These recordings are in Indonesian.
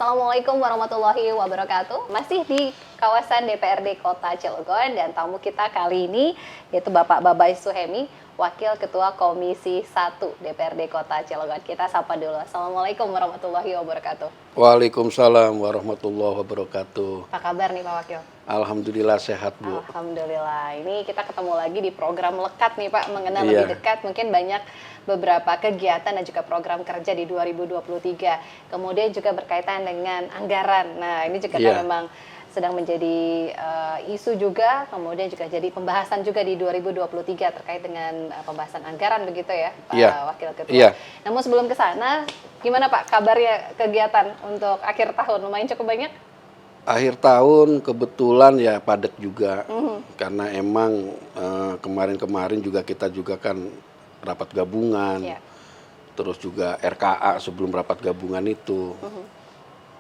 Assalamualaikum warahmatullahi wabarakatuh. Masih di kawasan DPRD Kota Cilegon dan tamu kita kali ini yaitu Bapak Babay Suhemi, Wakil Ketua Komisi 1 DPRD Kota Cilegon. Kita sapa dulu. Assalamualaikum warahmatullahi wabarakatuh. Waalaikumsalam warahmatullahi wabarakatuh. Apa kabar nih Pak Wakil? Alhamdulillah sehat, Bu. Alhamdulillah. Ini kita ketemu lagi di program lekat nih Pak, mengenal lebih dekat. Mungkin banyak beberapa kegiatan dan juga program kerja di 2023. Kemudian juga berkaitan dengan anggaran. Nah, ini juga kan memang sedang menjadi isu juga, kemudian juga jadi pembahasan juga di 2023 terkait dengan pembahasan anggaran begitu ya, Pak Wakil Ketua. Namun sebelum ke sana, gimana Pak kabarnya kegiatan untuk akhir tahun? Lumayan cukup banyak? Akhir tahun kebetulan ya padat juga, karena emang kemarin-kemarin juga kita juga kan rapat gabungan, terus juga RKA sebelum rapat gabungan itu,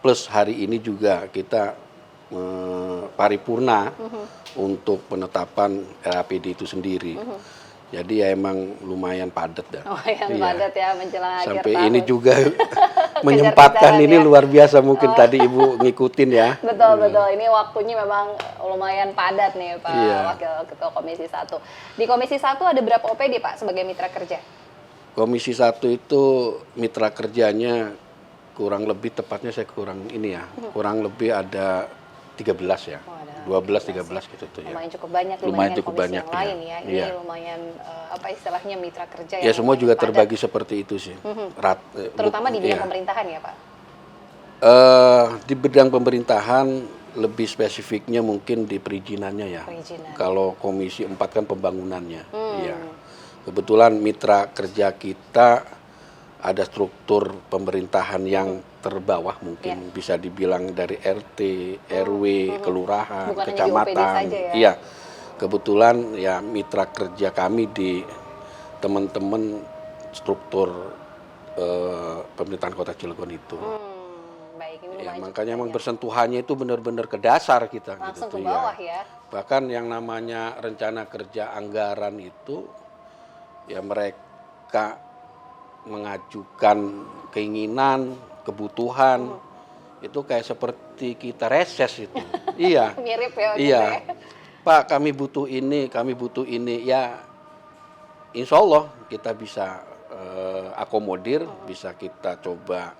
plus hari ini juga kita paripurna untuk penetapan RAPD itu sendiri. Jadi ya emang lumayan padat dah. Padat ya menjelang akhir tahun. Sampai ini juga menyempatkan ini luar biasa mungkin tadi Ibu ngikutin ya. Betul. Ini waktunya memang lumayan padat nih Pak Wakil Ketua Komisi 1. Di Komisi 1 ada berapa OPD Pak sebagai mitra kerja? Komisi 1 itu mitra kerjanya kurang lebih tepatnya saya kurang lebih ada 13 ya. 12-13 gitu tuh ya. Lumayan cukup banyak lumayan cukup komisi banyak yang lain ya. Ini lumayan apa istilahnya mitra kerja ya semua juga terbagi seperti itu sih. Terutama di bidang pemerintahan ya Pak. Di bidang pemerintahan lebih spesifiknya mungkin di perizinannya ya. Kalau Komisi 4 kan pembangunannya. Iya. Kebetulan mitra kerja kita ada struktur pemerintahan yang terbawah mungkin bisa dibilang dari RT, RW, kelurahan, bukan kecamatan. Ya? Iya. Kebetulan ya mitra kerja kami di teman-teman struktur pemerintahan Kota Cilegon itu. Baik, ini ya, makanya emang bersentuhannya itu benar-benar ke dasar kita. Langsung gitu, ke bawah ya. Bahkan yang namanya rencana kerja anggaran itu ya mereka mengajukan keinginan, kebutuhan itu kayak seperti kita reses itu. Iya. Mirip ya. Iya. Pak, kami butuh ini. Ya, insya Allah kita bisa akomodir, bisa kita coba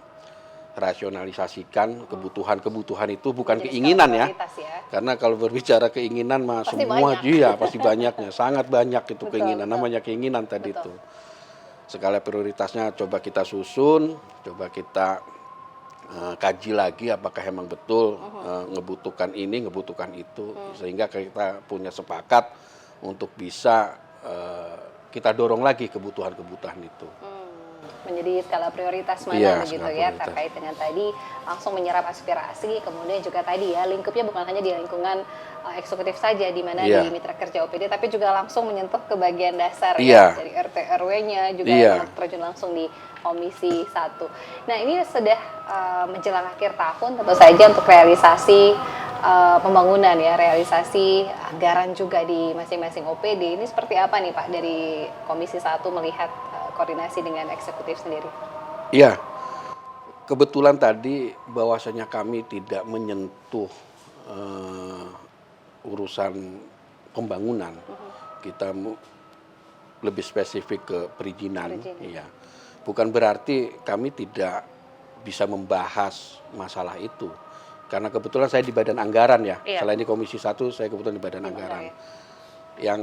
rasionalisasikan kebutuhan itu bukan menjadi keinginan ya. Karena kalau berbicara keinginan mah pasti semua banyak. pasti banyaknya, sangat banyak itu keinginan. Namanya keinginan tadi itu. Skala prioritasnya coba kita susun, coba kita kaji lagi apakah emang betul ngebutuhkan ini, ngebutuhkan itu, sehingga kita punya sepakat untuk bisa kita dorong lagi kebutuhan-kebutuhan itu. Menjadi skala prioritas mana begitu ya, terkait dengan tadi langsung menyerap aspirasi, kemudian juga tadi ya lingkupnya bukan hanya di lingkungan eksekutif saja di mana di mitra kerja OPD, tapi juga langsung menyentuh ke bagian dasar ya, dari RT RW-nya juga terjun langsung di Komisi 1. Nah, ini sudah menjelang akhir tahun tentu saja untuk realisasi pembangunan ya, realisasi anggaran juga di masing-masing OPD. Ini seperti apa nih Pak dari Komisi 1 melihat koordinasi dengan eksekutif sendiri? Iya, kebetulan tadi bahwasanya kami tidak menyentuh urusan pembangunan, kita lebih spesifik ke perizinan. Iya. Bukan berarti kami tidak bisa membahas masalah itu, karena kebetulan saya di Badan Anggaran ya. Selain di Komisi 1, saya kebetulan di Badan Anggaran. Yang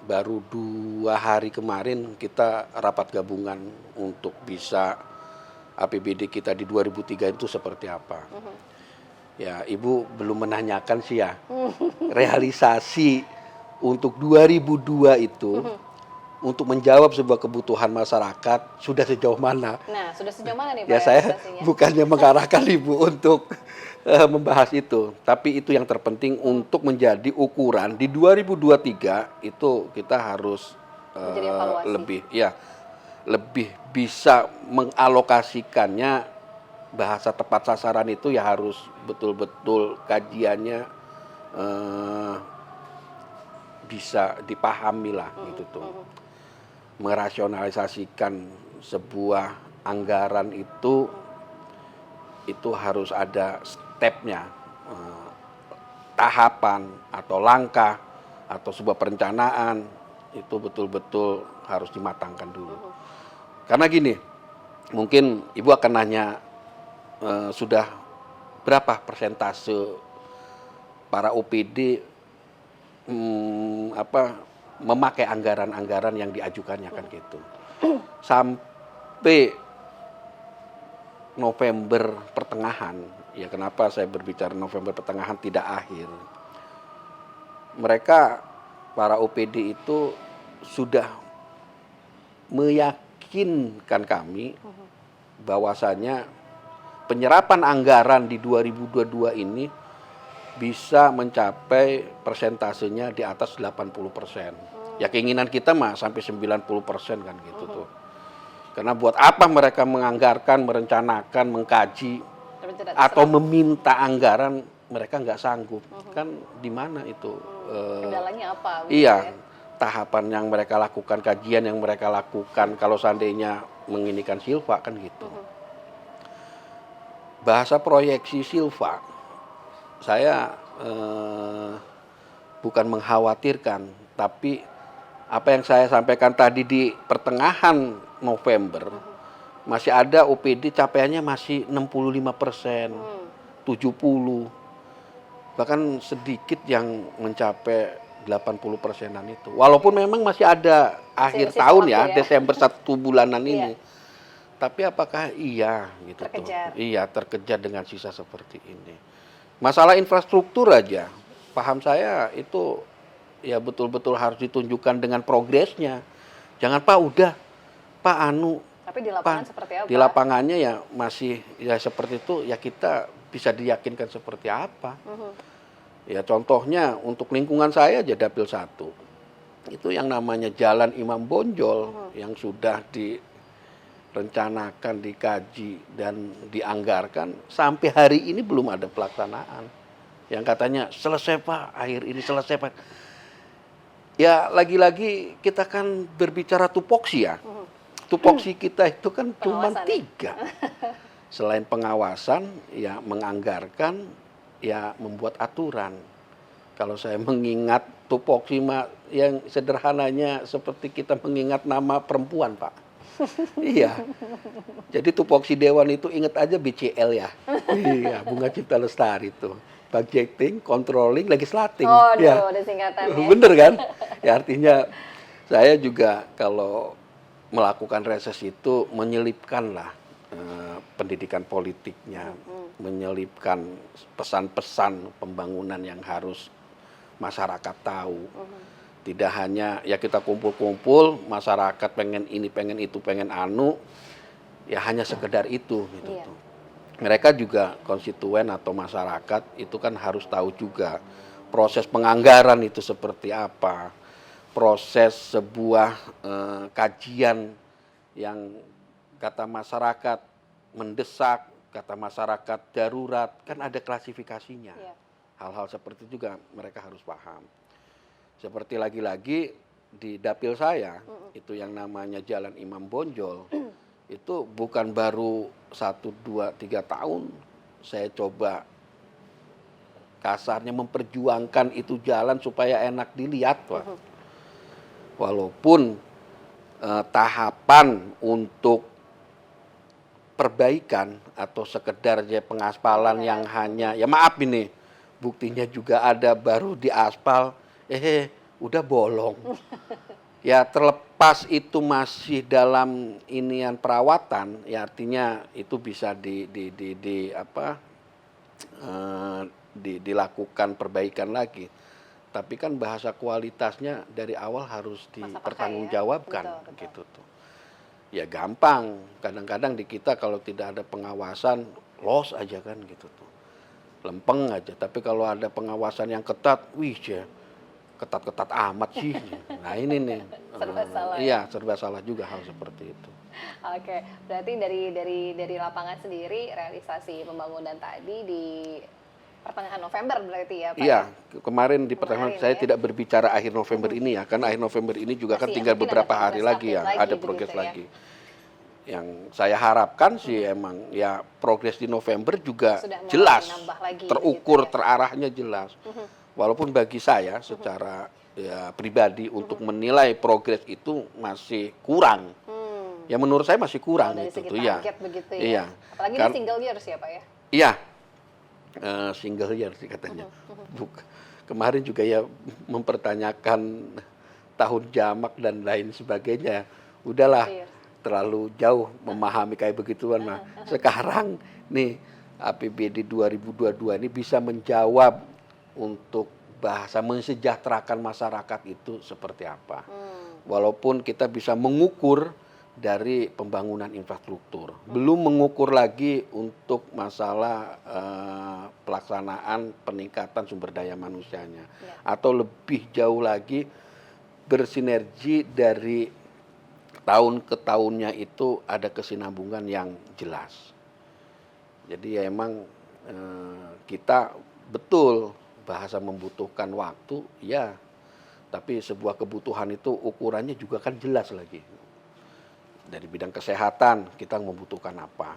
baru 2 hari kemarin kita rapat gabungan untuk bisa APBD kita di 2003 itu seperti apa. Ya, Ibu belum menanyakan sih ya, realisasi untuk 2002 itu untuk menjawab sebuah kebutuhan masyarakat sudah sejauh mana. Nah, sudah sejauh mana nih Pak? Ya, saya bukannya mengarahkan Ibu untuk membahas itu, tapi itu yang terpenting untuk menjadi ukuran di 2023 itu kita harus lebih bisa mengalokasikannya. Bahasa tepat sasaran itu ya harus betul-betul kajiannya bisa dipahami lah gitu tuh. Merasionalisasikan sebuah anggaran itu itu harus ada stepnya, tahapan atau langkah atau sebuah perencanaan itu betul-betul harus dimatangkan dulu. Karena gini, mungkin Ibu akan nanya sudah berapa persentase para OPD memakai anggaran-anggaran yang diajukannya kan gitu. Sampai November pertengahan, ya kenapa saya berbicara November pertengahan tidak akhir. Mereka, para OPD itu sudah meyakinkan kami bahwasanya penyerapan anggaran di 2022 ini bisa mencapai persentasenya di atas 80%. Ya keinginan kita mah sampai 90% kan gitu tuh. Karena buat apa mereka menganggarkan, merencanakan, mengkaji, atau meminta anggaran mereka nggak sanggup. Kan di mana itu? Kendalanya apa? Iya, tahapan yang mereka lakukan, kajian yang mereka lakukan, kalau seandainya menginikan Silva kan gitu. Bahasa proyeksi Silva, saya bukan mengkhawatirkan, tapi apa yang saya sampaikan tadi di pertengahan November, masih ada OPD capaiannya masih 65%, 70%, bahkan sedikit yang mencapai 80%-an itu. Walaupun memang masih ada akhir tahun ya, Desember 1 bulanan ini. Tapi apakah iya gitu terkejar. Tuh? Iya, terkejar dengan sisa seperti ini. Masalah infrastruktur aja, paham saya itu ya betul-betul harus ditunjukkan dengan progresnya. Jangan Pak udah Pak tapi di lapangan seperti apa? Di lapangannya ya masih ya seperti itu, ya kita bisa diyakinkan seperti apa. Ya contohnya untuk lingkungan saya aja Dapil 1. Itu yang namanya Jalan Imam Bonjol yang sudah direncanakan, dikaji dan dianggarkan sampai hari ini belum ada pelaksanaan. Yang katanya selesai Pak, akhir ini selesai Pak. Ya lagi-lagi kita kan berbicara tupoksi ya. Tupoksi kita itu kan cuma 3. Selain pengawasan, ya menganggarkan, ya membuat aturan. Kalau saya mengingat tupoksi yang sederhananya seperti kita mengingat nama perempuan, Pak. Iya. Jadi tupoksi dewan itu ingat aja BCL ya. Iya, Bunga Cipta Lestari itu. Budgeting, controlling, legislating. Oh, ya. ada singkatannya. Bener kan? Ya artinya saya juga kalau melakukan reses itu menyelipkanlah pendidikan politiknya, menyelipkan pesan-pesan pembangunan yang harus masyarakat tahu. Tidak hanya ya kita kumpul-kumpul, masyarakat pengen ini, pengen itu, pengen anu, ya hanya sekedar itu gitu tuh. Mereka juga konstituen atau masyarakat itu kan harus tahu juga proses penganggaran itu seperti apa. Proses sebuah kajian yang kata masyarakat mendesak, kata masyarakat darurat, kan ada klasifikasinya. Hal-hal seperti itu juga mereka harus paham. Seperti lagi-lagi di dapil saya, itu yang namanya Jalan Imam Bonjol, itu bukan baru 1, 2, 3 tahun saya coba kasarnya memperjuangkan itu jalan supaya enak dilihat, Pak. Walaupun tahapan untuk perbaikan atau sekedar pengaspalan yang hanya, ya maaf ini, buktinya juga ada baru diaspal, udah bolong. Ya terlepas itu masih dalam inian perawatan, ya artinya itu bisa dilakukan perbaikan lagi. Tapi kan bahasa kualitasnya dari awal harus dipertanggungjawabkan gitu tuh. Ya gampang, kadang-kadang di kita kalau tidak ada pengawasan los aja kan gitu tuh. Lempeng aja, tapi kalau ada pengawasan yang ketat, ketat-ketat amat sih. Nah ini nih. Serba salah. Iya, serba salah juga hal seperti itu. Oke, berarti dari lapangan sendiri realisasi pembangunan tadi di pertengahan November berarti ya Pak? Iya, kemarin di pertengahan saya tidak berbicara akhir November ini ya, karena akhir November ini juga kan tinggal beberapa hari lagi ya, ada progres lagi. yang saya harapkan sih emang ya progres di November juga Sudah mulai jelas, nambah lagi terukur, gitu ya. terarahnya jelas. Walaupun bagi saya secara ya pribadi untuk menilai progres itu masih kurang. Ya menurut saya masih kurang Kalau dari itu segi tuh ya. target begitu ya. Iya. Apalagi Kan- ini single years ya Pak ya. Iya, single year sih katanya. Kemarin juga ya mempertanyakan tahun jamak dan lain sebagainya. Udahlah, Iya. terlalu jauh memahami kayak begituan mah. Sekarang nih APBD 2022 ini bisa menjawab untuk bahasa mensejahterakan masyarakat itu seperti apa. Walaupun kita bisa mengukur dari pembangunan infrastruktur, belum mengukur lagi untuk masalah pelaksanaan peningkatan sumber daya manusianya, atau lebih jauh lagi bersinergi dari tahun ke tahunnya itu ada kesinambungan yang jelas. Jadi ya emang kita betul bahasa membutuhkan waktu, ya, tapi sebuah kebutuhan itu ukurannya juga kan jelas lagi. Dari bidang kesehatan kita membutuhkan apa,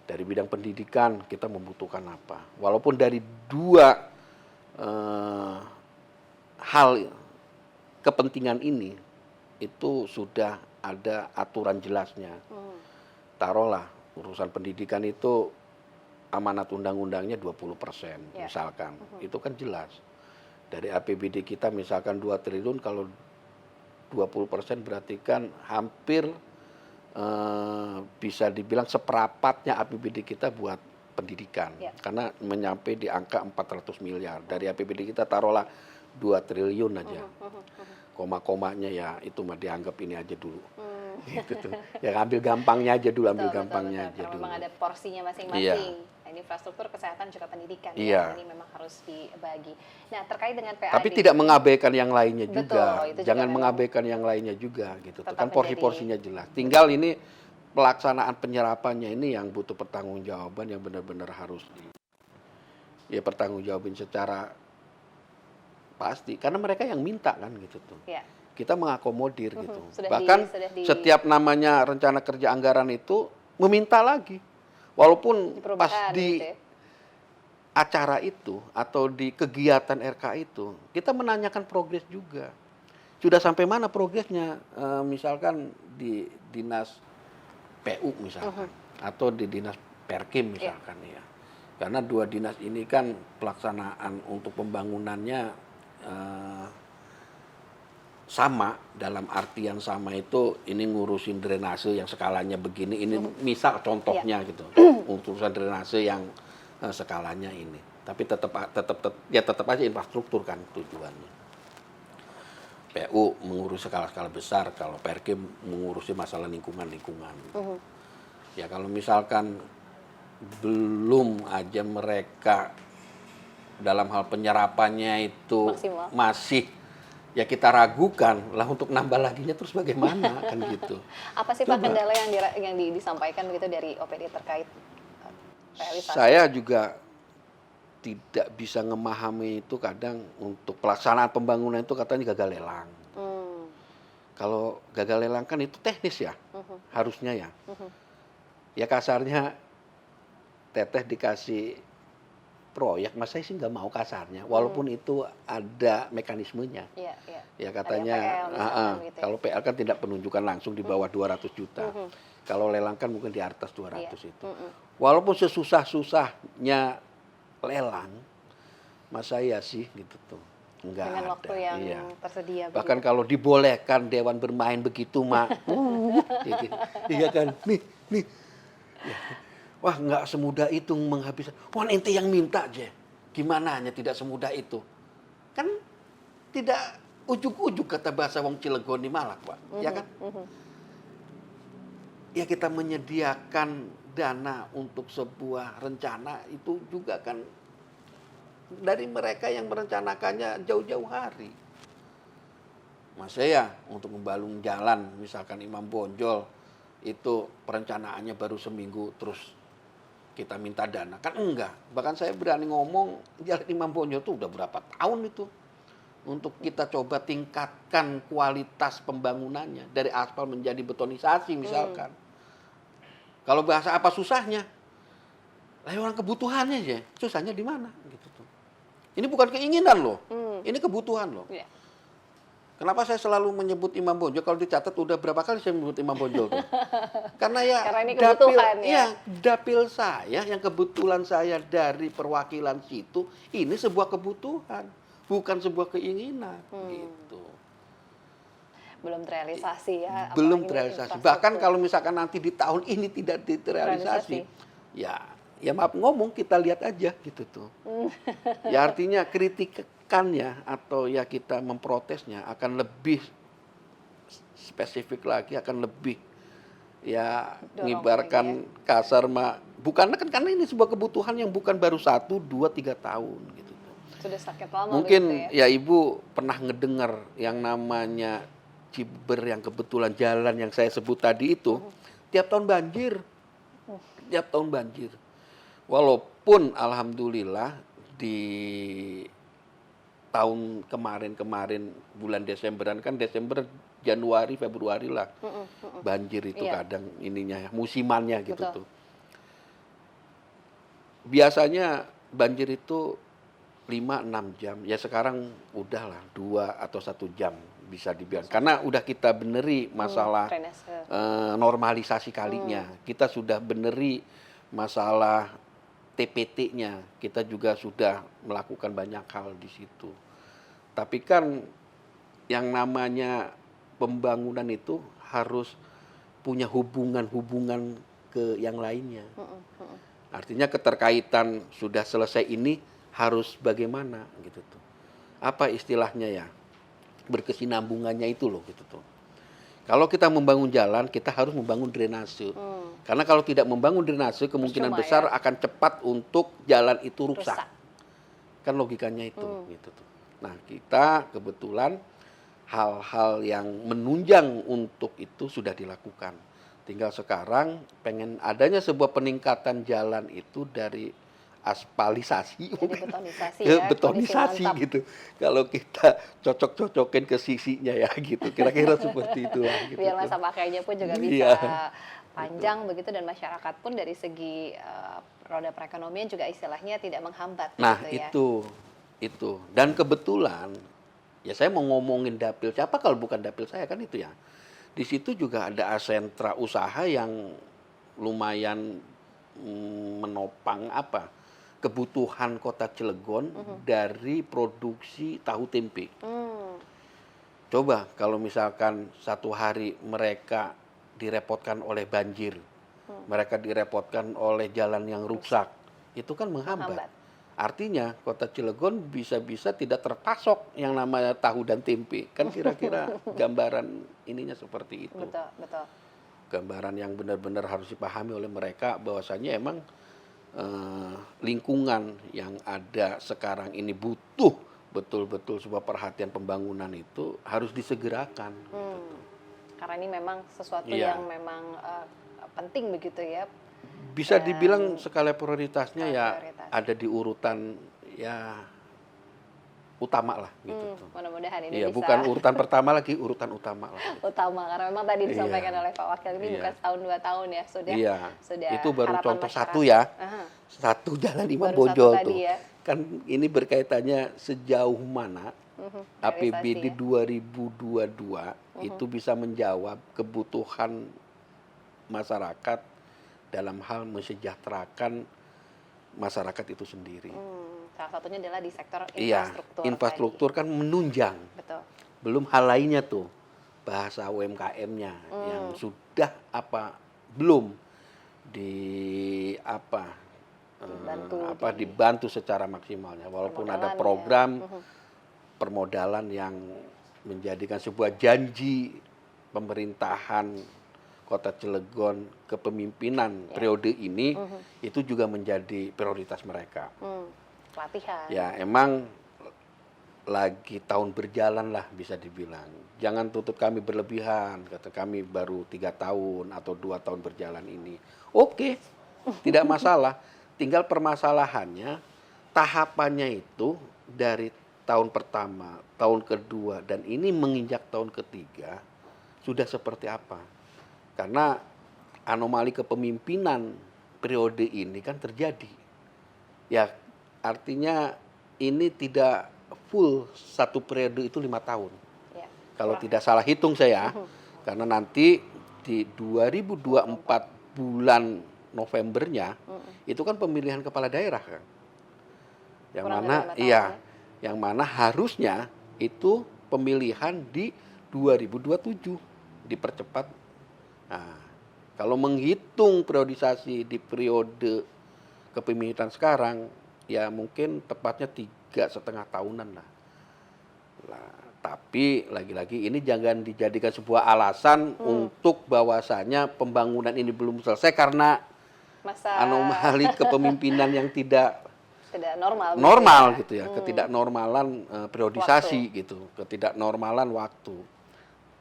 dari bidang pendidikan kita membutuhkan apa. Walaupun dari dua hal kepentingan ini itu sudah ada aturan jelasnya. Taruhlah urusan pendidikan itu amanat undang-undangnya 20% misalkan. Itu kan jelas. Dari APBD kita misalkan 2 triliun, kalau 20% berarti kan hampir bisa dibilang seperempatnya APBD kita buat pendidikan. Karena menyampai di angka 400 miliar. Dari APBD kita taruhlah 2 triliun aja. Koma-komanya ya itu mah dianggap ini aja dulu. Gitu tuh. Ya ambil gampangnya aja dulu, ambil gampangnya aja dulu. Memang ada porsinya masing-masing. Ini infrastruktur, kesehatan, juga pendidikan. Iya. Ini memang harus dibagi. Nah, terkait dengan PAD. Tapi tidak mengabaikan yang lainnya juga. Betul, itu Jangan juga mengabaikan yang lainnya juga gitu. Tetap Kan porsi-porsinya jelas. Tinggal ini pelaksanaan penyerapannya ini yang butuh pertanggungjawaban yang benar-benar harus pertanggungjawabin secara pasti. Karena mereka yang minta kan gitu tuh. Ya. Kita mengakomodir gitu. Sudah Bahkan setiap namanya rencana kerja anggaran itu meminta lagi. Walaupun pas di gitu ya. acara itu atau di kegiatan RK itu, kita menanyakan progres juga. Sudah sampai mana progresnya? Misalkan di dinas PU misalkan, atau di dinas Perkim misalkan ya. Karena dua dinas ini kan pelaksanaan untuk pembangunannya sama, dalam artian sama itu ini ngurusin drainase yang skalanya begini, ini misal contohnya gitu, urusan drainase yang skalanya ini, tapi tetap aja infrastruktur kan tujuannya. PU mengurus skala-skala besar, kalau Perkim mengurusi masalah lingkungan. Ya kalau misalkan belum aja mereka dalam hal penyerapannya itu maksimal, masih ya kita ragukan lah, untuk nambah laginya terus bagaimana kan gitu. Apa sih Pak kendala yang disampaikan begitu dari OPD terkait realisasi? Saya juga tidak bisa memahami itu, kadang untuk pelaksanaan pembangunan itu katanya gagal lelang. Kalau gagal lelang kan itu teknis ya, harusnya ya. Ya kasarnya Teteh dikasih proyek, mas saya sih nggak mau kasarnya, walaupun itu ada mekanismenya. Ya katanya gitu. Kalau PL kan tidak penunjukan langsung di bawah 200 juta. Kalau lelang kan mungkin di atas 200 itu. Walaupun sesusah-susahnya lelang, mas saya sih gitu tuh nggak ada. Dengan waktu yang tersedia. Bahkan kalau dibolehkan dewan bermain begitu mah, iya kan, nih. Ya. Wah, nggak semudah itu menghabiskan. Wah, ente yang minta aja. Gimana hanya tidak semudah itu? Kan tidak ujuk-ujuk kata bahasa wong Cilegon di Malak, Pak. Ya kan? Ya kita menyediakan dana untuk sebuah rencana itu juga kan dari mereka yang merencanakannya jauh-jauh hari. Mas saya untuk membalung jalan, misalkan Imam Bonjol, itu perencanaannya baru seminggu terus kita minta dana, kan enggak. Bahkan saya berani ngomong jalan Imam Bonjol itu udah berapa tahun itu untuk kita coba tingkatkan kualitas pembangunannya dari aspal menjadi betonisasi misalkan. Kalau bahasa apa susahnya? Lah orang kebutuhannya aja, susahnya di mana gitu tuh. Ini bukan keinginan loh, ini kebutuhan loh. Iya. Kenapa saya selalu menyebut Imam Bonjol? Kalau dicatat udah berapa kali saya menyebut Imam Bonjol tuh? Karena ya Karena ini kebutuhan ya. iya, dapil saya yang kebetulan saya dari perwakilan situ, ini sebuah kebutuhan, bukan sebuah keinginan gitu. Belum terrealisasi ya. Belum apalagi terrealisasi. infrastruktur. Bahkan kalau misalkan nanti di tahun ini tidak terrealisasi, ya maaf ngomong, kita lihat aja gitu tuh. Ya artinya kritikannya atau ya kita memprotesnya akan lebih spesifik lagi, akan lebih ya Dorong mengibarkan kasar bukan kan karena ini sebuah kebutuhan yang bukan baru 1, 2, 3 tahun gitu tuh. Sudah sakit lama Mungkin begitu ya. ya Ibu pernah ngedengar yang namanya Ciber yang kebetulan jalan yang saya sebut tadi itu tiap tahun banjir. Tiap tahun banjir. Walaupun alhamdulillah di tahun kemarin bulan Desemberan kan Desember, Januari, Februari lah. Banjir itu Iya. kadang ininya ya, musimannya gitu Betul. tuh. Biasanya banjir itu 5-6 jam. Ya sekarang udahlah 2 atau 1 jam bisa dibiarkan. Karena udah kita beneri masalah Drainase. normalisasi kalinya. Kita sudah beneri masalah TPT-nya. Kita juga sudah melakukan banyak hal di situ. Tapi kan yang namanya pembangunan itu harus punya hubungan-hubungan ke yang lainnya. Artinya keterkaitan sudah selesai ini harus bagaimana gitu tuh. Apa istilahnya ya? Berkesinambungannya itu loh gitu tuh. Kalau kita membangun jalan, kita harus membangun drainase. Karena kalau tidak membangun drainase, kemungkinan Percuma besar ya. akan cepat untuk jalan itu rusak. Rusak. Kan logikanya itu gitu tuh. Nah, kita kebetulan hal-hal yang menunjang untuk itu sudah dilakukan. Tinggal sekarang pengen adanya sebuah peningkatan jalan itu dari aspalisasi Jadi betonisasi ke ya. betonisasi kondisi mantap. gitu. Kalau kita cocok-cocokin ke sisinya ya gitu. Kira-kira seperti itulah gitu. Biar tuh. masa pakainya pun juga bisa Iya. panjang begitu, dan masyarakat pun dari segi roda perekonomian juga istilahnya tidak menghambat Nah, gitu ya. itu. Dan kebetulan ya saya mau ngomongin dapil siapa kalau bukan dapil saya kan itu ya. Di situ juga ada sentra usaha yang lumayan menopang kebutuhan kota Cilegon dari produksi tahu tempe. Coba kalau misalkan satu hari mereka direpotkan oleh banjir, mereka direpotkan oleh jalan yang rusak, itu kan menghambat. Artinya kota Cilegon bisa-bisa tidak terpasok yang namanya tahu dan tempe. Kan kira-kira gambaran ininya seperti itu. Betul, betul. Gambaran yang benar-benar harus dipahami oleh mereka bahwasanya emang lingkungan yang ada sekarang ini butuh betul-betul sebuah perhatian pembangunan itu harus disegerakan. Gitu. Karena ini memang sesuatu Iya. yang memang penting begitu ya. Bisa dibilang skala prioritasnya Skala ya prioritas. ada di urutan ya utama lah gitu tuh. Mudah-mudahan ini Iya, bisa bukan urutan pertama lagi, urutan utama lah. Gitu. utama, karena memang tadi disampaikan Iya. oleh Pak Wakil ini Iya. bukan setahun 2 tahun ya, sudah Iya, sudah itu baru harapan contoh masyarakat. satu ya. Aha. Satu jalan Imam Baru satu Bonjol tadi tuh. ya. Kan ini berkaitannya sejauh mana APBD Realisasi 2022 itu bisa menjawab kebutuhan masyarakat dalam hal mensejahterakan masyarakat itu sendiri. Salah satunya adalah di sektor Iya, infrastruktur. infrastruktur kan menunjang. Tadi. Betul. Belum hal lainnya tuh, bahasa UMKM-nya yang sudah belum di dibantu secara maksimalnya. Walaupun ada Permodalan program permodalan yang menjadikan sebuah janji pemerintahan Kota Cilegon kepemimpinan periode ini itu juga menjadi prioritas mereka. Pelatihan. Ya emang lagi tahun berjalan lah bisa dibilang. Jangan tutup kami berlebihan, kata kami baru 3 tahun atau 2 tahun berjalan ini. Oke, tidak masalah. Tinggal permasalahannya tahapannya itu dari tahun pertama, tahun kedua, dan ini menginjak tahun ketiga sudah seperti apa. Karena anomali kepemimpinan periode ini kan terjadi. Ya, artinya ini tidak full satu periode itu 5 tahun. Ya. Kalau tidak salah hitung saya, karena nanti di 2024 bulan Novembernya itu kan pemilihan kepala daerah kan. Yang Kurang mana dari 5 tahun, ya. yang mana harusnya itu pemilihan di 2027 dipercepat. Nah, kalau menghitung periodisasi di periode kepemimpinan sekarang, ya mungkin tepatnya 3,5 tahunan lah. Tapi lagi-lagi ini jangan dijadikan sebuah alasan untuk bahwasanya pembangunan ini belum selesai karena anomali kepemimpinan yang tidak normal gitu ya, ketidaknormalan periodisasi gitu, ketidaknormalan waktu.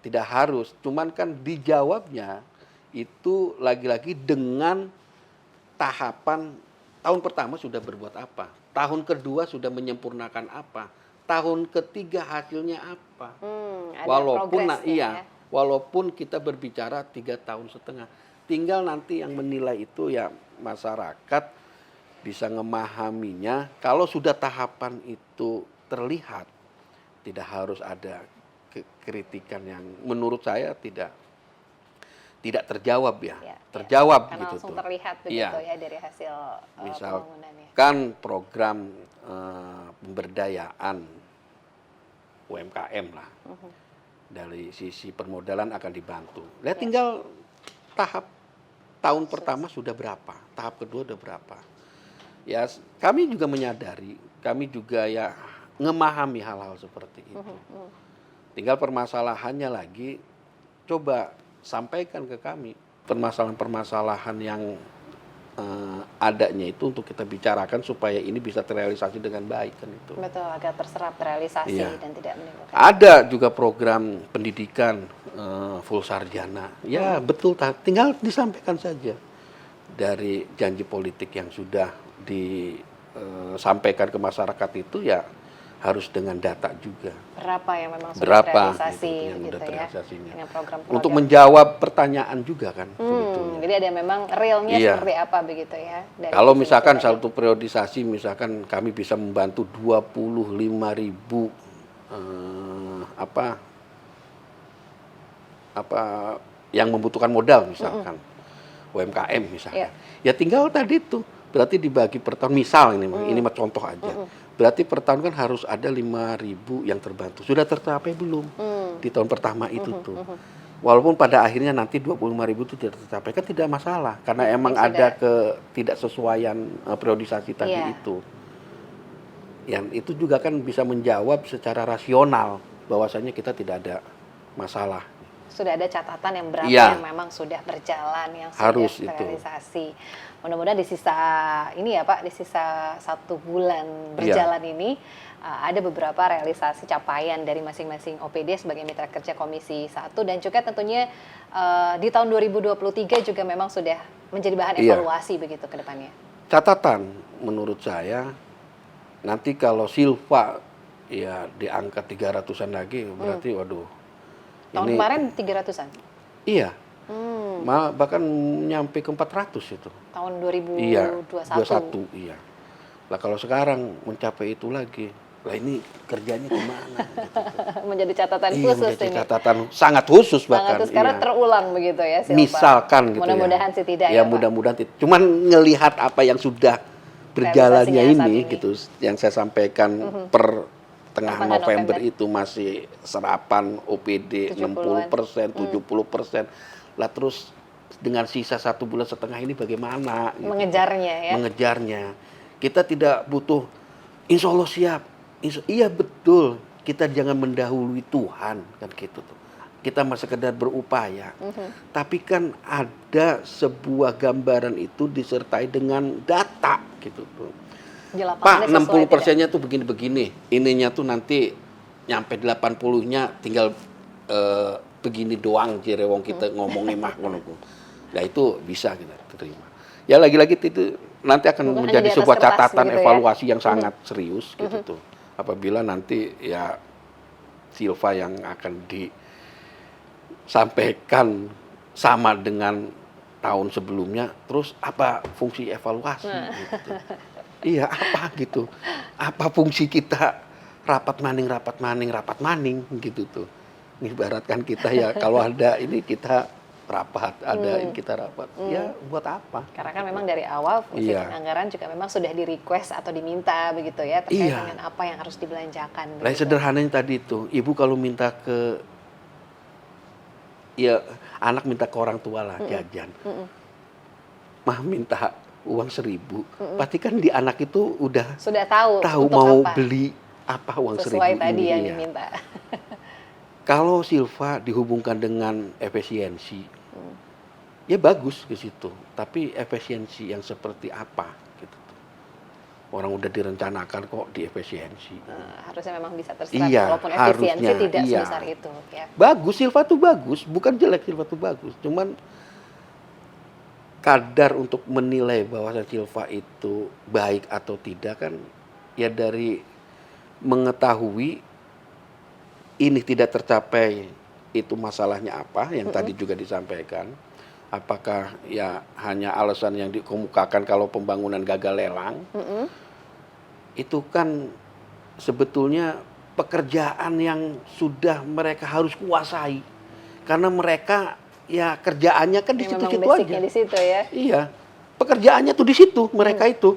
Tidak harus, cuman kan dijawabnya itu lagi-lagi dengan tahapan tahun pertama sudah berbuat apa, tahun kedua sudah menyempurnakan apa, tahun ketiga hasilnya apa. Walaupun kita berbicara 3,5 tahun, tinggal nanti yang menilai itu ya masyarakat bisa memahaminya. Kalau sudah tahapan itu terlihat, tidak harus ada kritikan yang menurut saya tidak terjawab ya, terjawab karena gitu langsung tuh. terlihat begitu ya dari hasil pembangunannya. Misalkan program pemberdayaan UMKM lah, dari sisi permodalan akan dibantu. Lihat tinggal tahun pertama sudah berapa, tahap kedua sudah berapa. Ya, kami juga menyadari, kami juga ya memahami hal-hal seperti itu. Tinggal permasalahannya lagi, coba sampaikan ke kami permasalahan-permasalahan yang adanya itu untuk kita bicarakan supaya ini bisa terrealisasi dengan baik kan itu. Betul, agar terserap terrealisasi dan tidak menimbulkan. Ada juga program pendidikan full sarjana. Ya betul, tinggal disampaikan saja dari janji politik yang sudah disampaikan ke masyarakat itu ya harus dengan data juga. Berapa yang memang sudah terrealisasi gitu, yang gitu udah ya, dengan program-program. Untuk menjawab pertanyaan juga kan. Jadi ada memang realnya seperti apa begitu ya. Kalau misalkan satu periodisasi, misalkan kami bisa membantu 25.000 yang membutuhkan modal misalkan, UMKM misalkan. Ya tinggal tadi tuh, berarti dibagi per tahun, misal ini mah contoh aja. Berarti per tahun kan harus ada 5.000 yang terbantu. Sudah tercapai belum di tahun pertama itu tuh? Walaupun pada akhirnya nanti 25.000 itu tidak tercapai, kan tidak masalah. Karena emang ada ketidaksesuaian periodisasi tadi itu. Yang itu juga kan bisa menjawab secara rasional bahwasanya kita tidak ada masalah. Sudah ada catatan yang berapa yang memang sudah berjalan, yang sudah terrealisasi. Mudah-mudahan di sisa ini ya Pak, di sisa 1 bulan berjalan ini ada beberapa realisasi capaian dari masing-masing OPD sebagai mitra kerja Komisi 1 dan juga tentunya di tahun 2023 juga memang sudah menjadi bahan evaluasi begitu ke depannya. Catatan menurut saya nanti kalau Silva ya di angka 300-an lagi berarti waduh. Tahun kemarin 300-an? Iya. Bahkan nyampe ke 400 itu. Tahun 2021. Iya. Lah kalau sekarang mencapai itu lagi, lah ini kerjanya kemana? Gitu. Menjadi catatan khusus menjadi ini. Catatan sangat khusus bahkan. Karena terulang begitu ya Silva. Misalkan gitu mudah-mudahan sih tidak ya. Mudah-mudahan tidak. Cuman ngelihat apa yang sudah berjalannya ini gitu, yang saya sampaikan per tengah November itu masih serapan OPD 60%, 70%. Lah terus dengan sisa 1,5 bulan ini bagaimana? Gitu. Mengejarnya ya? Mengejarnya. Kita tidak butuh, insya Allah siap. Iya betul, kita jangan mendahului Tuhan kan gitu tuh. Kita masih sekedar berupaya. Tapi kan ada sebuah gambaran itu disertai dengan data gitu tuh. Pak, 60%-nya tuh begini-begini. Ininya tuh nanti nyampe 80-nya tinggal begini doang Cirewong kita ngomongin mah ngono. Nah itu bisa kita terima. Ya lagi-lagi itu nanti akan menjadi sebuah catatan evaluasi yang sangat serius gitu tuh. Apabila nanti ya Silva yang akan disampaikan sama dengan tahun sebelumnya, terus apa fungsi evaluasi gitu. Iya, apa gitu. Apa fungsi kita rapat maning gitu tuh. Ibaratkan kita ya kalau ada ini kita rapat, ada ini kita rapat. Ya buat apa? Karena kan memang dari awal fungsi anggaran juga memang sudah di request atau diminta begitu ya terkait dengan apa yang harus dibelanjakan. Nah, sederhananya tadi itu, ibu kalau minta ke ya anak minta ke orang tua lah jajan. Mah minta uang 1.000, pasti kan di anak itu udah sudah tahu mau apa. beli apa uang 1.000 sesuai tadi ini, yang diminta. Kalau Silva dihubungkan dengan efisiensi, ya bagus ke situ. Tapi efisiensi yang seperti apa gitu. Orang udah direncanakan kok di efisiensi. Harusnya memang bisa terserap walaupun efisiensi tidak sebesar itu. Ya. Bagus, Silva tuh bagus, bukan jelek, Silva tuh bagus. Cuman kadar untuk menilai bahwa Silva itu baik atau tidak kan ya dari mengetahui ini tidak tercapai itu masalahnya apa yang tadi juga disampaikan. Apakah ya hanya alasan yang dikemukakan kalau pembangunan gagal lelang? Itu kan sebetulnya pekerjaan yang sudah mereka harus kuasai. Karena mereka ya kerjaannya kan di situ-situ aja. Di situ ya. Iya. Pekerjaannya tuh di situ mereka itu.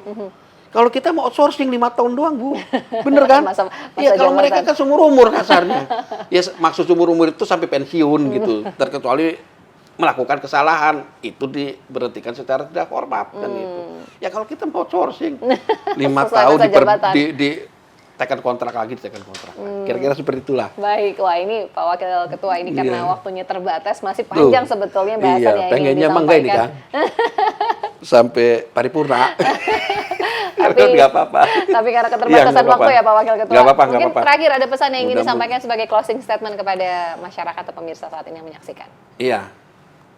Kalau kita mau outsourcing 5 tahun doang, Bu. Bener kan? Iya, kalau mereka kan seumur umur kasarnya. Ya maksud seumur umur itu sampai pensiun gitu. Terkecuali melakukan kesalahan, itu diberhentikan secara tidak hormat kan gitu. Ya kalau kita mau outsourcing 5 tahun di tekan kontrak lagi, tekan kontrak. Kira-kira seperti itulah. Baik, wah ini Pak Wakil Ketua ini karena waktunya terbatas masih panjang sebetulnya bahasan yang pengennya ingin disampaikan. Ini kan sampai paripurna. Tapi nggak apa-apa. Tapi karena keterbatasan waktu ya Pak Wakil Ketua. Mungkin terakhir ada pesan yang ingin disampaikan sebagai closing statement kepada masyarakat atau pemirsa saat ini yang menyaksikan. Iya,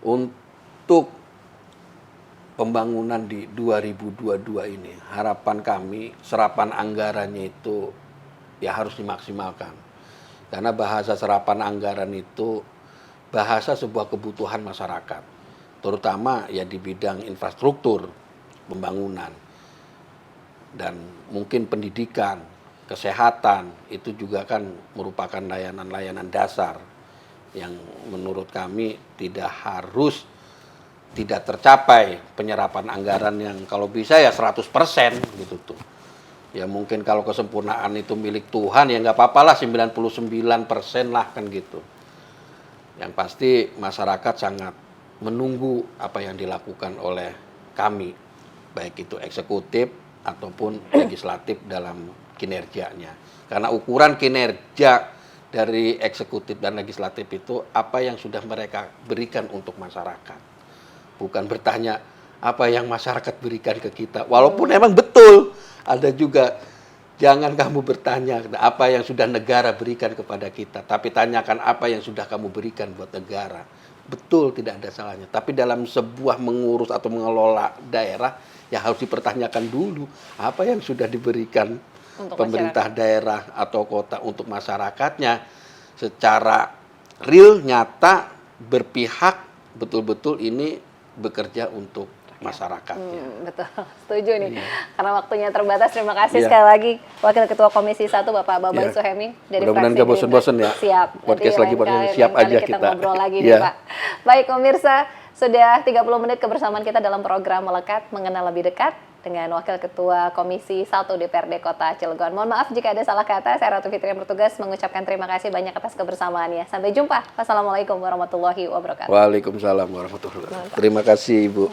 untuk pembangunan di 2022 ini, harapan kami serapan anggarannya itu ya harus dimaksimalkan. Karena bahasa serapan anggaran itu bahasa sebuah kebutuhan masyarakat. Terutama ya di bidang infrastruktur, pembangunan. Dan mungkin pendidikan, kesehatan, itu juga kan merupakan layanan-layanan dasar yang menurut kami tidak tercapai penyerapan anggaran yang kalau bisa ya 100% gitu tuh. Ya mungkin kalau kesempurnaan itu milik Tuhan ya nggak apa-apalah 99% lah kan gitu. Yang pasti masyarakat sangat menunggu apa yang dilakukan oleh kami, baik itu eksekutif ataupun legislatif dalam kinerjanya. Karena ukuran kinerja dari eksekutif dan legislatif itu apa yang sudah mereka berikan untuk masyarakat. Bukan bertanya apa yang masyarakat berikan ke kita. Walaupun emang betul, ada juga jangan kamu bertanya apa yang sudah negara berikan kepada kita. Tapi tanyakan apa yang sudah kamu berikan buat negara. Betul, tidak ada salahnya. Tapi dalam sebuah mengurus atau mengelola daerah, ya harus dipertanyakan dulu apa yang sudah diberikan untuk pemerintah daerah atau kota untuk masyarakatnya secara real, nyata, berpihak, betul-betul ini bekerja untuk masyarakatnya. Betul, setuju nih. Karena waktunya terbatas, terima kasih sekali lagi Wakil Ketua Komisi 1 Bapak Bambang Suhemi dari mudah-mudahan gak bosen-bosen ya. Siap. Podcast lagi siap aja kita ngobrol lagi nih Pak. Baik pemirsa, sudah 30 menit kebersamaan kita dalam program Melekat Mengenal Lebih Dekat dengan Wakil Ketua Komisi 1 DPRD Kota Cilegon. Mohon maaf jika ada salah kata. Saya Ratu Fitri yang bertugas mengucapkan terima kasih banyak atas kebersamaannya. Sampai jumpa. Wassalamualaikum warahmatullahi wabarakatuh. Waalaikumsalam warahmatullahi wabarakatuh. Terima kasih Ibu.